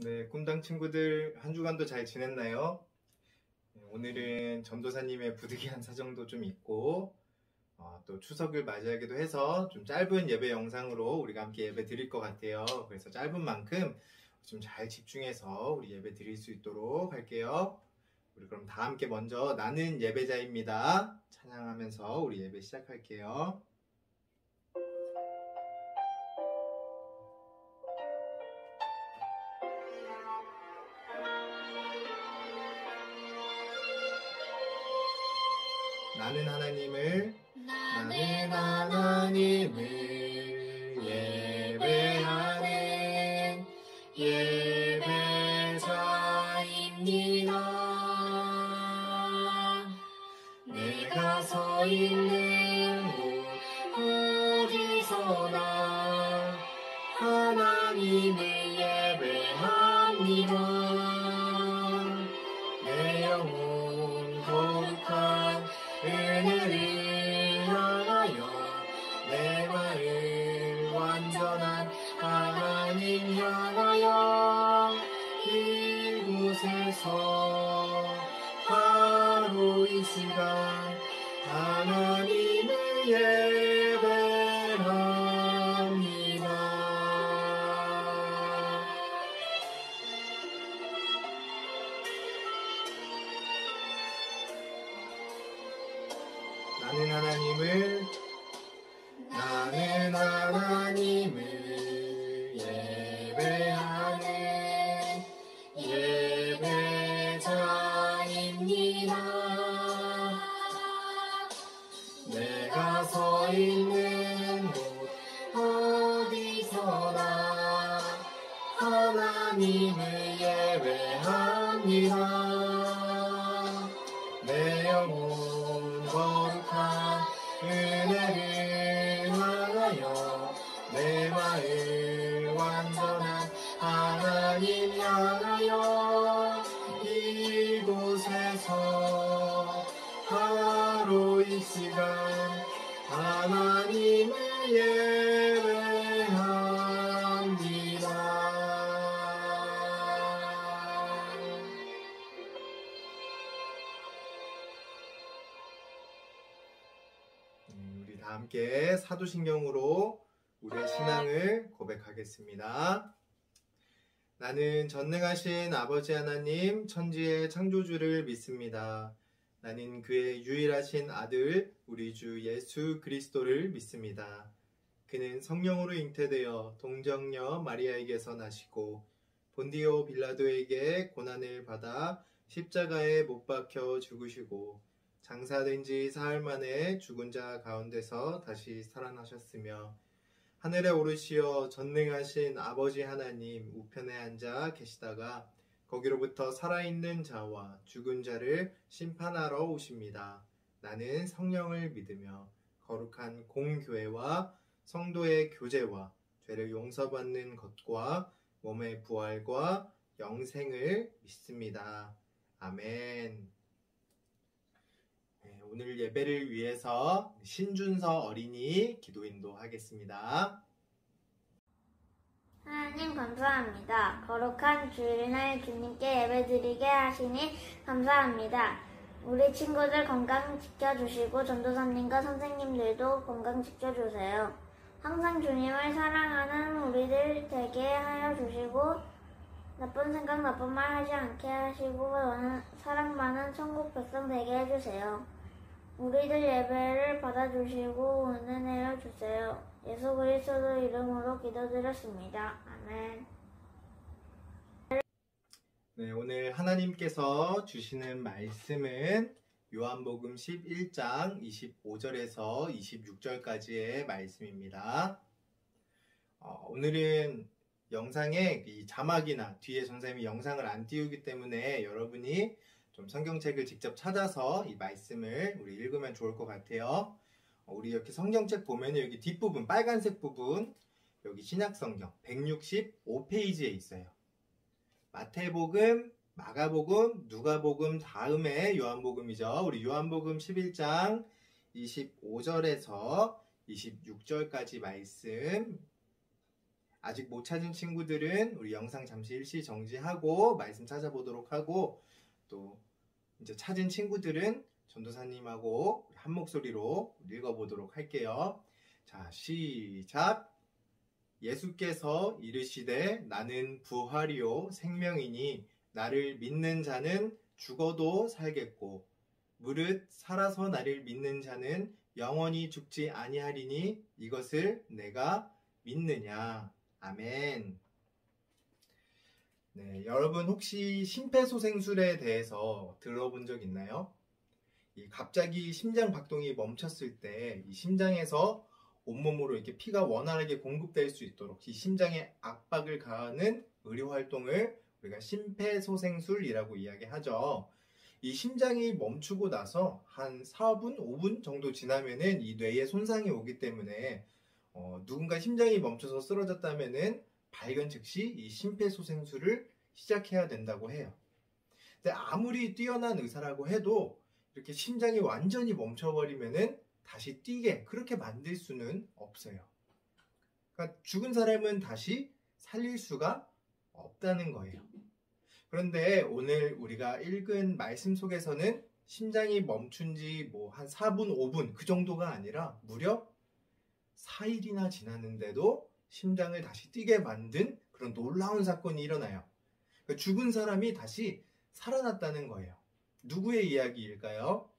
네, 꿈당 친구들 한 주간도 잘 지냈나요? 네, 오늘은 전도사님의 부득이한 사정도 좀 있고 또 추석을 맞이하기도 해서 좀 짧은 예배 영상으로 우리가 함께 예배 드릴 것 같아요. 그래서 짧은 만큼 좀 잘 집중해서 우리 예배 드릴 수 있도록 할게요. 우리 그럼 다 함께 먼저 나는 예배자입니다 찬양하면서 우리 예배 시작할게요. 나는 하나님을 예배하는 예배자입니다. 내가 서 있는 곳 어디서나 하나님을 예배합니다. 내 영혼 거룩한 은혜를 향하여 내 마음 완전한 하나님 향하여 이곳에서 바로 이 시간 하나님을 예배합니다. 나는 하나님을 예배하는 예배자입니다. 내가 서 있는 곳 어디서나 하나님을 예배합니다. 내 영혼 거룩한 은혜를 향하여 내 마음 완전한 하나님 향하여 이곳에서 바로 이 시간 하나님을 예배합니다. 우리 다 함께 사도신경으로 우리의 신앙을 고백하겠습니다. 나는 전능하신 아버지 하나님 천지의 창조주를 믿습니다. 나는 그의 유일하신 아들 우리 주 예수 그리스도를 믿습니다. 그는 성령으로 잉태되어 동정녀 마리아에게서 나시고 본디오 빌라도에게 고난을 받아 십자가에 못 박혀 죽으시고 장사된 지 사흘 만에 죽은 자 가운데서 다시 살아나셨으며 하늘에 오르시어 전능하신 아버지 하나님 우편에 앉아 계시다가 거기로부터 살아있는 자와 죽은 자를 심판하러 오십니다. 나는 성령을 믿으며 거룩한 공교회와 성도의 교제와 죄를 용서받는 것과 몸의 부활과 영생을 믿습니다. 아멘. 오늘 예배를 위해서 신준서 어린이 기도인도 하겠습니다. 하나님 감사합니다. 거룩한 주일날 주님께 예배드리게 하시니 감사합니다. 우리 친구들 건강 지켜주시고 전도사님과 선생님들도 건강 지켜주세요. 항상 주님을 사랑하는 우리들 되게 하여 주시고 나쁜 생각 나쁜 말 하지 않게 하시고 사랑 많은 천국 백성 되게 해주세요. 우리들 예배를 받아주시고 은혜 내려주세요. 예수 그리스도 이름으로 기도드렸습니다. 아멘. 네, 오늘 하나님께서 주시는 말씀은 요한복음 11장 25절에서 26절까지의 말씀입니다. 오늘은 영상에 이 자막이나 뒤에 전사님이 영상을 안 띄우기 때문에 여러분이 좀 성경책을 직접 찾아서 이 말씀을 우리 읽으면 좋을 것 같아요. 우리 이렇게 성경책 보면 여기 뒷부분 빨간색 부분 여기 신약성경 165페이지에 있어요. 마태복음, 마가복음, 누가복음 다음에 요한복음이죠. 우리 요한복음 11장 25절에서 26절까지 말씀 아직 못 찾은 친구들은 우리 영상 잠시 일시 정지하고 말씀 찾아보도록 하고, 또 이제 찾은 친구들은 전도사님하고 한 목소리로 읽어보도록 할게요. 자, 시작. 예수께서 이르시되 나는 부활이요 생명이니 나를 믿는 자는 죽어도 살겠고 무릇 살아서 나를 믿는 자는 영원히 죽지 아니하리니 이것을 내가 믿느냐. 아멘. 네, 여러분 혹시 심폐소생술에 대해서 들어본 적 있나요? 갑자기 심장 박동이 멈췄을 때 이 심장에서 온몸으로 이렇게 피가 원활하게 공급될 수 있도록 이 심장에 압박을 가하는 의료 활동을 우리가 심폐소생술이라고 이야기하죠. 이 심장이 멈추고 나서 한 4분, 5분 정도 지나면은 이 뇌에 손상이 오기 때문에 누군가 심장이 멈춰서 쓰러졌다면은 발견 즉시 이 심폐소생술을 시작해야 된다고 해요. 근데 아무리 뛰어난 의사라고 해도 이렇게 심장이 완전히 멈춰버리면은 다시 뛰게 그렇게 만들 수는 없어요. 그러니까 죽은 사람은 다시 살릴 수가 없다는 거예요. 그런데 오늘 우리가 읽은 말씀 속에서는 심장이 멈춘 지 뭐 한 4분, 5분 그 정도가 아니라 무려 4일이나 지났는데도 심장을 다시 뛰게 만든 그런 놀라운 사건이 일어나요. 그러니까 죽은 사람이 다시 살아났다는 거예요. 누구의 이야기일까요?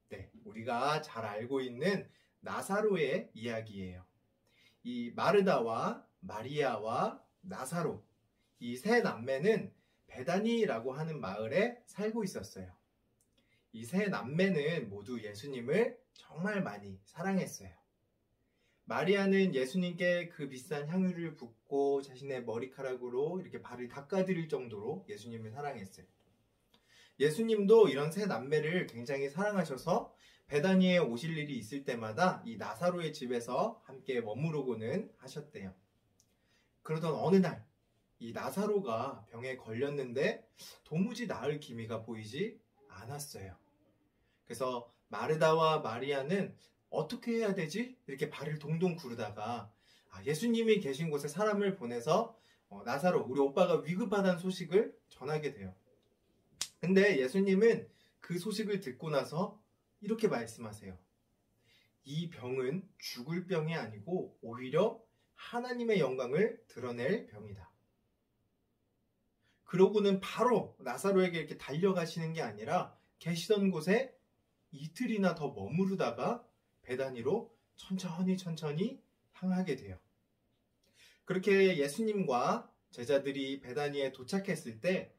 네, 우리가 잘 알고 있는 나사로의 이야기예요. 이 마르다와 마리아와 나사로, 이 세 남매는 베다니라고 하는 마을에 살고 있었어요. 이 세 남매는 모두 예수님을 정말 많이 사랑했어요. 마리아는 예수님께 그 비싼 향유를 붓고 자신의 머리카락으로 이렇게 발을 닦아드릴 정도로 예수님을 사랑했어요. 예수님도 이런 세 남매를 굉장히 사랑하셔서 베다니에 오실 일이 있을 때마다 이 나사로의 집에서 함께 머무르고는 하셨대요. 그러던 어느 날 이 나사로가 병에 걸렸는데 도무지 나을 기미가 보이지 않았어요. 그래서 마르다와 마리아는 어떻게 해야 되지? 이렇게 발을 동동 구르다가 예수님이 계신 곳에 사람을 보내서 나사로, 우리 오빠가 위급하다는 소식을 전하게 돼요. 근데 예수님은 그 소식을 듣고 나서 이렇게 말씀하세요. 이 병은 죽을 병이 아니고 오히려 하나님의 영광을 드러낼 병이다. 그러고는 바로 나사로에게 이렇게 달려가시는 게 아니라 계시던 곳에 이틀이나 더 머무르다가 베다니로 천천히 향하게 돼요. 그렇게 예수님과 제자들이 베다니에 도착했을 때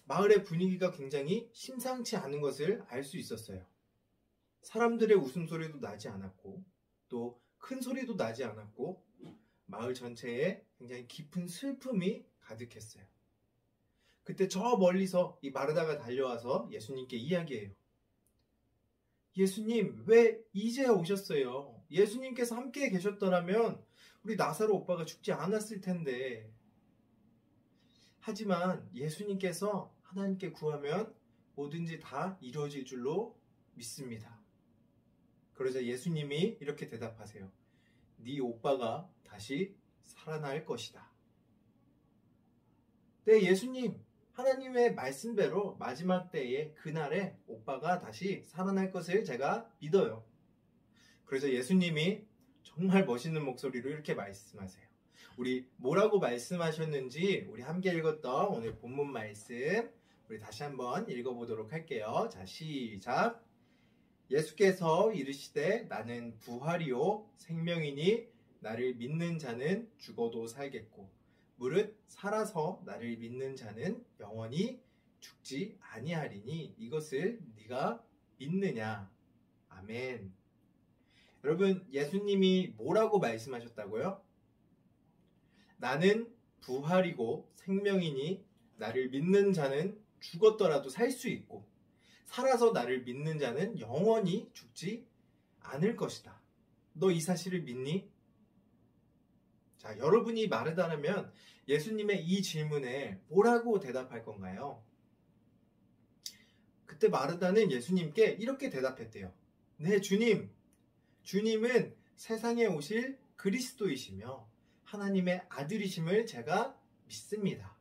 마을의 분위기가 굉장히 심상치 않은 것을 알 수 있었어요. 사람들의 웃음소리도 나지 않았고 또 큰 소리도 나지 않았고 마을 전체에 굉장히 깊은 슬픔이 가득했어요. 그때 저 멀리서 이 마르다가 달려와서 예수님께 이야기해요. 예수님, 왜 이제 오셨어요? 예수님께서 함께 계셨더라면 우리 나사로 오빠가 죽지 않았을 텐데. 하지만 예수님께서 하나님께 구하면 뭐든지 다 이루어질 줄로 믿습니다. 그러자 예수님이 이렇게 대답하세요. 네 오빠가 다시 살아날 것이다. 네, 예수님, 하나님의 말씀대로 마지막 때에 그날에 오빠가 다시 살아날 것을 제가 믿어요. 그래서 예수님이 정말 멋있는 목소리로 이렇게 말씀하세요. 우리 뭐라고 말씀하셨는지 우리 함께 읽었던 오늘 본문 말씀 우리 다시 한번 읽어보도록 할게요. 자, 시작. 예수께서 이르시되 나는 부활이요 생명이니 나를 믿는 자는 죽어도 살겠고 무릇 살아서 나를 믿는 자는 영원히 죽지 아니하리니 이것을 네가 믿느냐. 아멘. 여러분, 예수님이 뭐라고 말씀하셨다고요? 나는 부활이고 생명이니 나를 믿는 자는 죽었더라도 살 수 있고 살아서 나를 믿는 자는 영원히 죽지 않을 것이다. 너 이 사실을 믿니? 자, 여러분이 마르다라면 예수님의 이 질문에 뭐라고 대답할 건가요? 그때 마르다는 예수님께 이렇게 대답했대요. 네, 주님. 주님은 세상에 오실 그리스도이시며 하나님의 아들이심을 제가 믿습니다.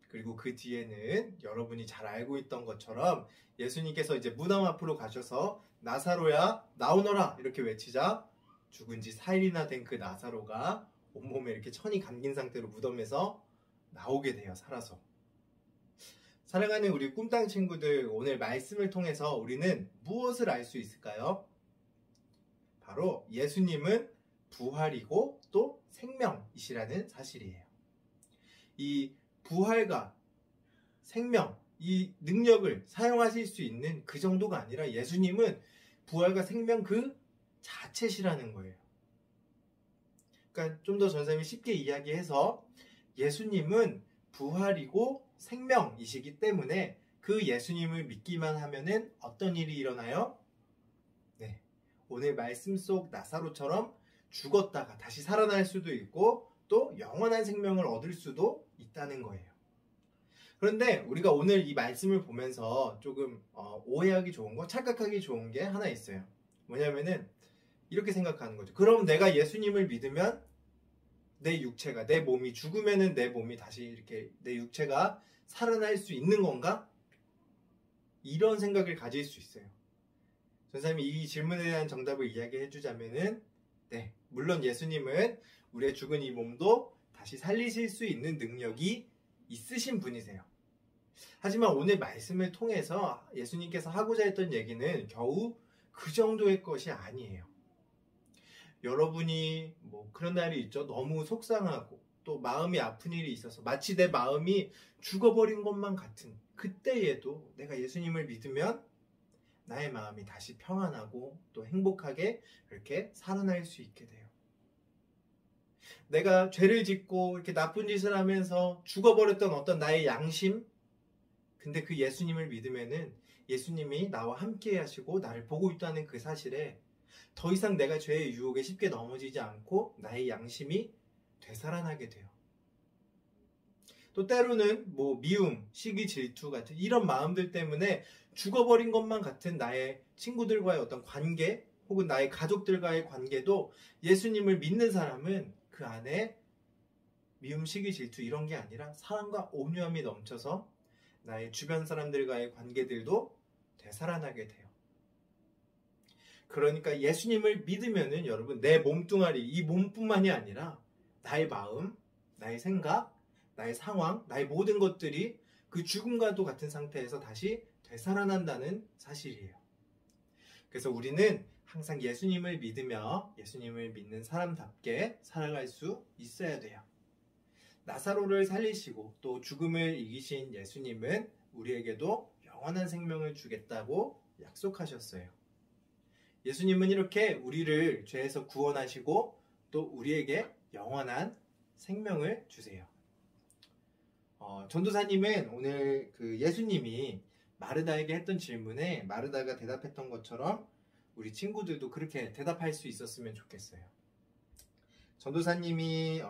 그리고 그 뒤에는 여러분이 잘 알고 있던 것처럼 예수님께서 이제 무덤 앞으로 가셔서 나사로야 나오너라 이렇게 외치자 죽은 지 4일이나 된 그 나사로가 온몸에 이렇게 천이 감긴 상태로 무덤에서 나오게 돼요. 살아서. 사랑하는 우리 꿈땅 친구들, 오늘 말씀을 통해서 우리는 무엇을 알 수 있을까요? 바로 예수님은 부활이고 또 생명이시라는 사실이에요. 이 부활과 생명, 이 능력을 사용하실 수 있는 그 정도가 아니라 예수님은 부활과 생명 그 자체시라는 거예요. 그러니까 좀 더 전사님이 쉽게 이야기해서 예수님은 부활이고 생명이시기 때문에 그 예수님을 믿기만 하면은 어떤 일이 일어나요? 네, 오늘 말씀 속 나사로처럼 죽었다가 다시 살아날 수도 있고 또 영원한 생명을 얻을 수도 있다는 거예요. 그런데 우리가 오늘 이 말씀을 보면서 조금 오해하기 좋은 거, 착각하기 좋은 게 하나 있어요. 뭐냐면은 이렇게 생각하는 거죠. 그럼 내가 예수님을 믿으면 내 육체가, 내 몸이 죽으면은 내 몸이 다시 이렇게 내 육체가 살아날 수 있는 건가? 이런 생각을 가질 수 있어요. 전사님이 이 질문에 대한 정답을 이야기해 주자면은 네, 물론 예수님은 우리의 죽은 이 몸도 다시 살리실 수 있는 능력이 있으신 분이세요. 하지만 오늘 말씀을 통해서 예수님께서 하고자 했던 얘기는 겨우 그 정도의 것이 아니에요. 여러분이 뭐 그런 날이 있죠. 너무 속상하고 또 마음이 아픈 일이 있어서 마치 내 마음이 죽어버린 것만 같은 그때에도 내가 예수님을 믿으면 나의 마음이 다시 평안하고 또 행복하게 이렇게 살아날 수 있게 돼요. 내가 죄를 짓고 이렇게 나쁜 짓을 하면서 죽어버렸던 어떤 나의 양심, 근데 그 예수님을 믿으면은 예수님이 나와 함께 하시고 나를 보고 있다는 그 사실에 더 이상 내가 죄의 유혹에 쉽게 넘어지지 않고 나의 양심이 되살아나게 돼요. 또 때로는 뭐 미움, 시기, 질투 같은 이런 마음들 때문에 죽어버린 것만 같은 나의 친구들과의 어떤 관계 혹은 나의 가족들과의 관계도 예수님을 믿는 사람은 그 안에 미움, 시기, 질투 이런 게 아니라 사랑과 온유함이 넘쳐서 나의 주변 사람들과의 관계들도 되살아나게 돼요. 그러니까 예수님을 믿으면은 여러분 내 몸뚱아리, 이 몸뿐만이 아니라 나의 마음, 나의 생각, 나의 상황, 나의 모든 것들이 그 죽음과도 같은 상태에서 다시 되살아난다는 사실이에요. 그래서 우리는 항상 예수님을 믿으며 예수님을 믿는 사람답게 살아갈 수 있어야 돼요. 나사로를 살리시고 또 죽음을 이기신 예수님은 우리에게도 영원한 생명을 주겠다고 약속하셨어요. 예수님은 이렇게 우리를 죄에서 구원하시고 또 우리에게 영원한 생명을 주세요. 전도사님은 오늘 그 예수님이 마르다에게 했던 질문에 마르다가 대답했던 것처럼 우리 친구들도 그렇게 대답할 수 있었으면 좋겠어요. 전도사님이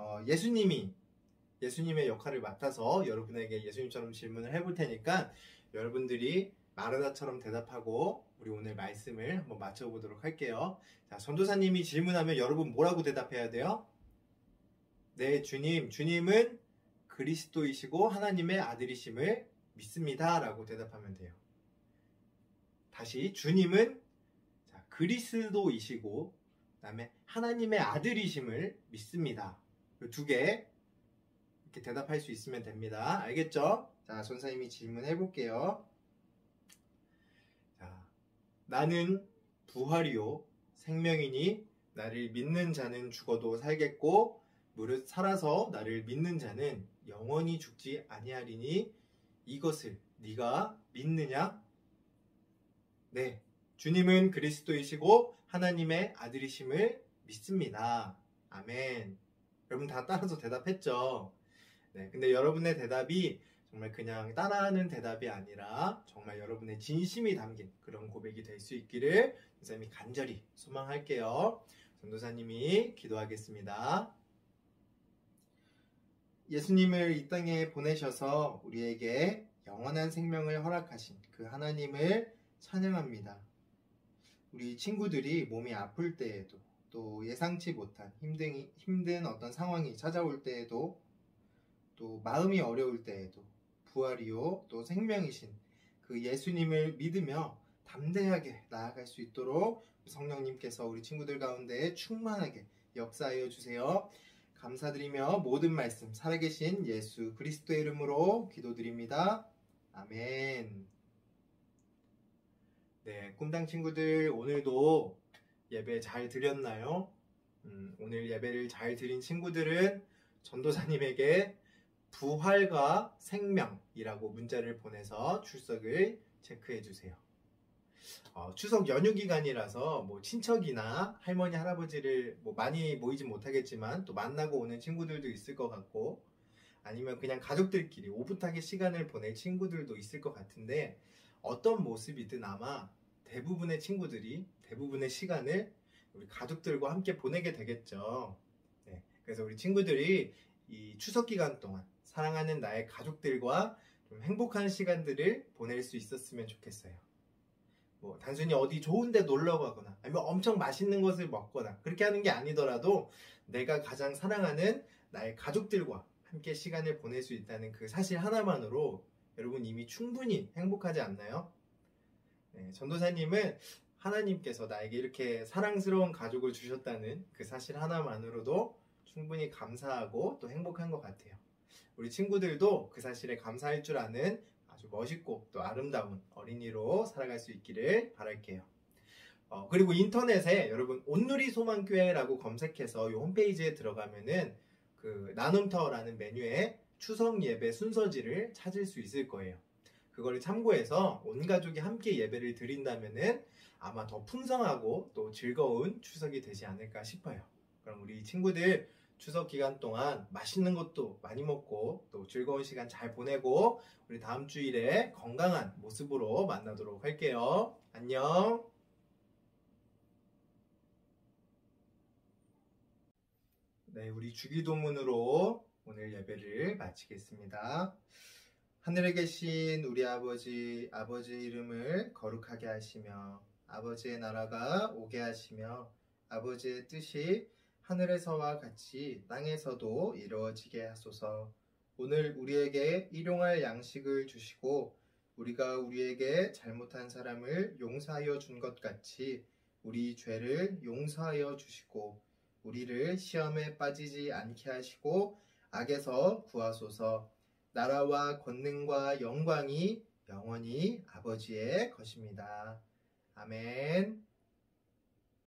예수님의 역할을 맡아서 여러분에게 예수님처럼 질문을 해볼 테니까 여러분들이 마르다처럼 대답하고 우리 오늘 말씀을 한번 맞춰보도록 할게요. 자, 전도사님이 질문하면 여러분 뭐라고 대답해야 돼요? 네, 주님은 그리스도이시고 하나님의 아들이심을 믿습니다 라고 대답하면 돼요. 다시 주님은 그리스도이시고 그다음에 하나님의 아들이심을 믿습니다. 이 두 개 이렇게 대답할 수 있으면 됩니다. 알겠죠? 자, 전사님이 질문해 볼게요. 자, 나는 부활이요 생명이니 나를 믿는 자는 죽어도 살겠고 무릇 살아서 나를 믿는 자는 영원히 죽지 아니하리니 이것을 네가 믿느냐? 네, 주님은 그리스도이시고 하나님의 아들이심을 믿습니다. 아멘. 여러분 다 따라서 대답했죠? 네, 근데 여러분의 대답이 정말 그냥 따라하는 대답이 아니라 정말 여러분의 진심이 담긴 그런 고백이 될 수 있기를 선생님이 간절히 소망할게요. 전도사님이 기도하겠습니다. 예수님을 이 땅에 보내셔서 우리에게 영원한 생명을 허락하신 그 하나님을 찬양합니다. 우리 친구들이 몸이 아플 때에도 또 예상치 못한 힘든 어떤 상황이 찾아올 때에도, 또 마음이 어려울 때에도 부활이요 또 생명이신 그 예수님을 믿으며 담대하게 나아갈 수 있도록 성령님께서 우리 친구들 가운데 충만하게 역사하여 주세요. 감사드리며 모든 말씀 살아계신 예수 그리스도의 이름으로 기도드립니다. 아멘. 네, 꿈당 친구들 오늘도 예배 잘 드렸나요? 오늘 예배를 잘 드린 친구들은 전도사님에게 부활과 생명이라고 문자를 보내서 출석을 체크해 주세요. 추석 연휴 기간이라서 뭐 친척이나 할머니, 할아버지를 뭐 많이 모이진 못하겠지만 또 만나고 오는 친구들도 있을 것 같고, 아니면 그냥 가족들끼리 오붓하게 시간을 보낼 친구들도 있을 것 같은데, 어떤 모습이든 아마 대부분의 친구들이 대부분의 시간을 우리 가족들과 함께 보내게 되겠죠. 네, 그래서 우리 친구들이 이 추석 기간 동안 사랑하는 나의 가족들과 좀 행복한 시간들을 보낼 수 있었으면 좋겠어요. 뭐 단순히 어디 좋은 데 놀러 가거나 아니면 엄청 맛있는 것을 먹거나 그렇게 하는 게 아니더라도 내가 가장 사랑하는 나의 가족들과 함께 시간을 보낼 수 있다는 그 사실 하나만으로 여러분 이미 충분히 행복하지 않나요? 네, 전도사님은 하나님께서 나에게 이렇게 사랑스러운 가족을 주셨다는 그 사실 하나만으로도 충분히 감사하고 또 행복한 것 같아요. 우리 친구들도 그 사실에 감사할 줄 아는 아주 멋있고 또 아름다운 어린이로 살아갈 수 있기를 바랄게요. 그리고 인터넷에 여러분 온누리 소망교회라고 검색해서 이 홈페이지에 들어가면은 그 나눔터라는 메뉴에 추석 예배 순서지를 찾을 수 있을 거예요. 그거를 참고해서 온 가족이 함께 예배를 드린다면은 아마 더 풍성하고 또 즐거운 추석이 되지 않을까 싶어요. 그럼 우리 친구들 추석 기간 동안 맛있는 것도 많이 먹고 또 즐거운 시간 잘 보내고 우리 다음 주일에 건강한 모습으로 만나도록 할게요. 안녕. 네, 우리 주기도문으로 오늘 예배를 마치겠습니다. 하늘에 계신 우리 아버지, 아버지의 이름을 거룩하게 하시며 아버지의 나라가 오게 하시며 아버지의 뜻이 하늘에서와 같이 땅에서도 이루어지게 하소서. 오늘 우리에게 일용할 양식을 주시고 우리가 우리에게 잘못한 사람을 용서하여 준 것 같이 우리 죄를 용서하여 주시고 우리를 시험에 빠지지 않게 하시고 악에서 구하소서. 나라와 권능과 영광이 영원히 아버지의 것입니다. 아멘.